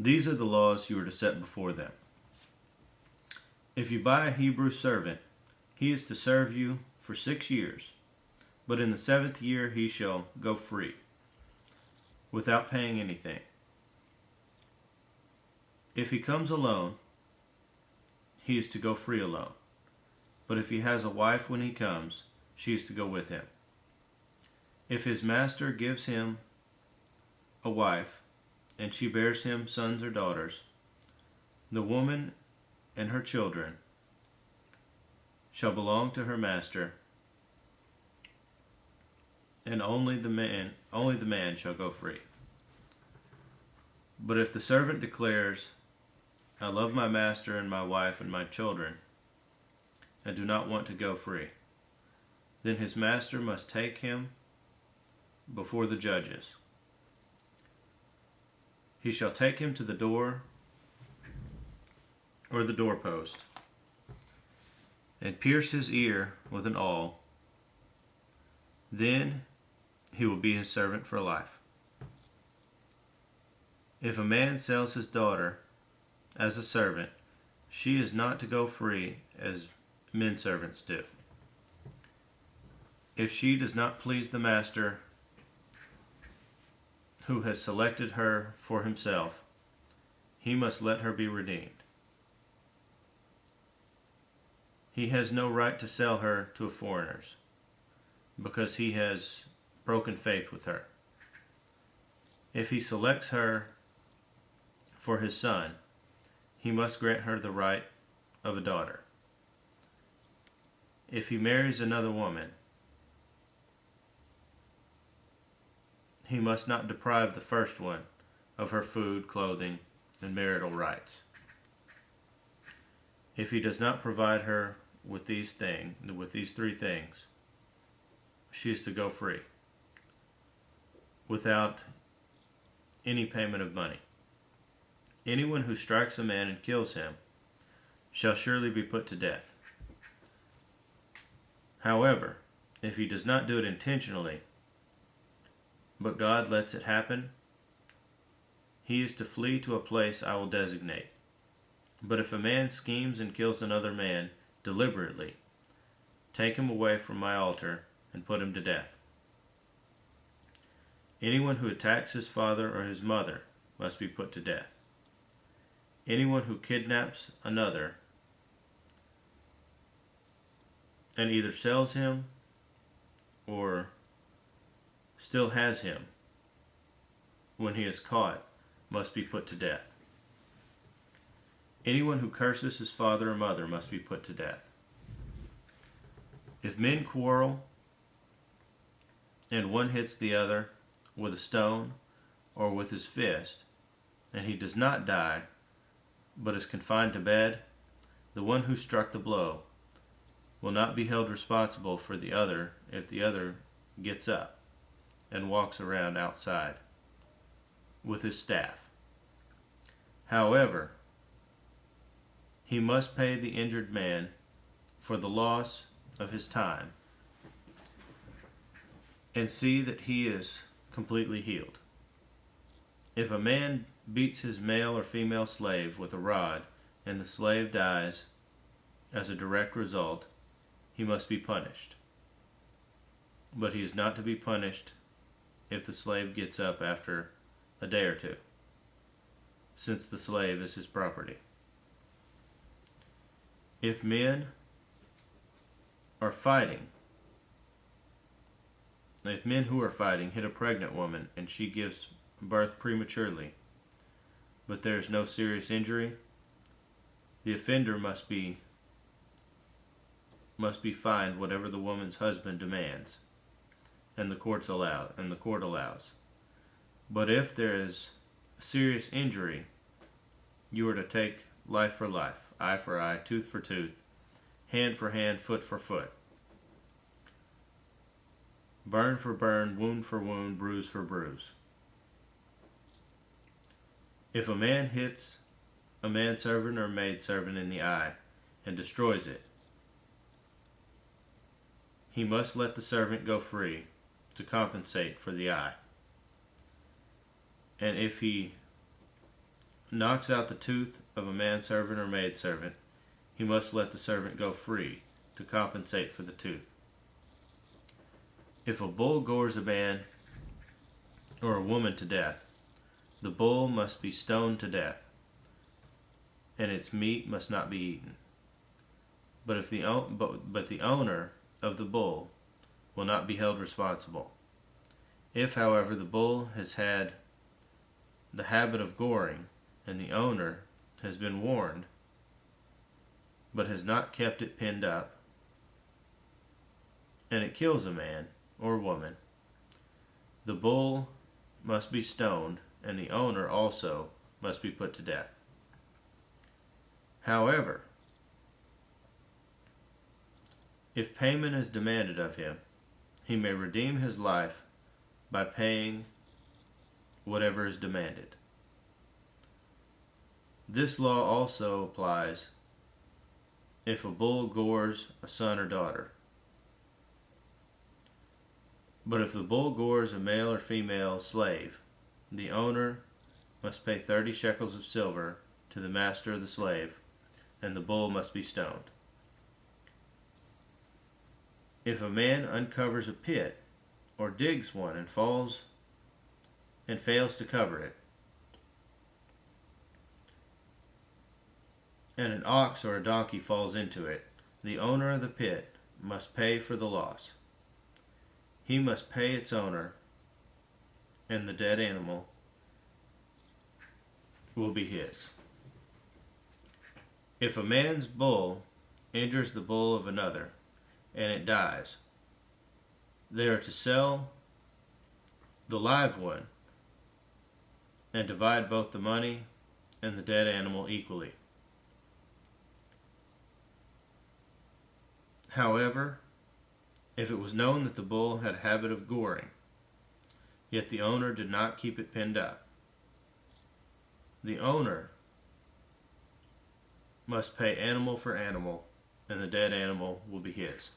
These are the laws you are to set before them. If you buy a Hebrew servant, he is to serve you for 6 years, but in the 7th year he shall go free, without paying anything. If he comes alone, he is to go free alone. But if he has a wife when he comes, she is to go with him. If his master gives him a wife, and she bears him sons or daughters, the woman and her children shall belong to her master, and only the man shall go free. But if the servant declares, I love my master and my wife and my children, and do not want to go free, then his master must take him before the judges. He shall take him to the door or the doorpost, and pierce his ear with an awl. Then he will be his servant for life. If a man sells his daughter as a servant, she is not to go free as men servants do. If she does not please the master who has selected her for himself, he must let her be redeemed. He has no right to sell her to foreigners, because he has broken faith with her. If he selects her for his son, he must grant her the right of a daughter. If he marries another woman, he must not deprive the first one of her food, clothing, and marital rights. If he does not provide her with these three things, she is to go free, without any payment of money. Anyone who strikes a man and kills him shall surely be put to death. However, if he does not do it intentionally, but God lets it happen, he is to flee to a place I will designate. But if a man schemes and kills another man deliberately, take him away from my altar and put him to death. Anyone who attacks his father or his mother must be put to death. Anyone who kidnaps another and either sells him or still has him when he is caught must be put to death. Anyone who curses his father or mother must be put to death. If men quarrel and one hits the other with a stone or with his fist, and he does not die but is confined to bed, the one who struck the blow will not be held responsible for the other if the other gets up and walks around outside with his staff. However, he must pay the injured man for the loss of his time and see that he is completely healed. If a man beats his male or female slave with a rod and the slave dies as a direct result, he must be punished. But he is not to be punished if the slave gets up after a day or two, since the slave is his property. If men are fighting, if men who are fighting hit a pregnant woman and she gives birth prematurely, but there is no serious injury, the offender must be fined whatever the woman's husband demands, and the court allows. But if there is serious injury, you are to take life for life, eye for eye, tooth for tooth, hand for hand, foot for foot, burn for burn, wound for wound, bruise for bruise. If a man hits a manservant or maidservant in the eye and destroys it, he must let the servant go free to compensate for the eye. And if he knocks out the tooth of a manservant or maidservant, he must let the servant go free to compensate for the tooth. If a bull gores a man or a woman to death, the bull must be stoned to death, and its meat must not be eaten. But the owner of the bull will not be held responsible. If, however, the bull has had the habit of goring, and the owner has been warned, but has not kept it pinned up, and it kills a man or woman, the bull must be stoned, and the owner also must be put to death. However, if payment is demanded of him, he may redeem his life by paying whatever is demanded. This law also applies if a bull gores a son or daughter. But if the bull gores a male or female slave, the owner must pay 30 shekels of silver to the master of the slave, and the bull must be stoned. If a man uncovers a pit or digs one and fails to cover it, and an ox or a donkey falls into it, the owner of the pit must pay for the loss. He must pay its owner, and the dead animal will be his. If a man's bull injures the bull of another, and it dies, they are to sell the live one and divide both the money and the dead animal equally. However, if it was known that the bull had a habit of goring, yet the owner did not keep it pinned up, the owner must pay animal for animal, and the dead animal will be his.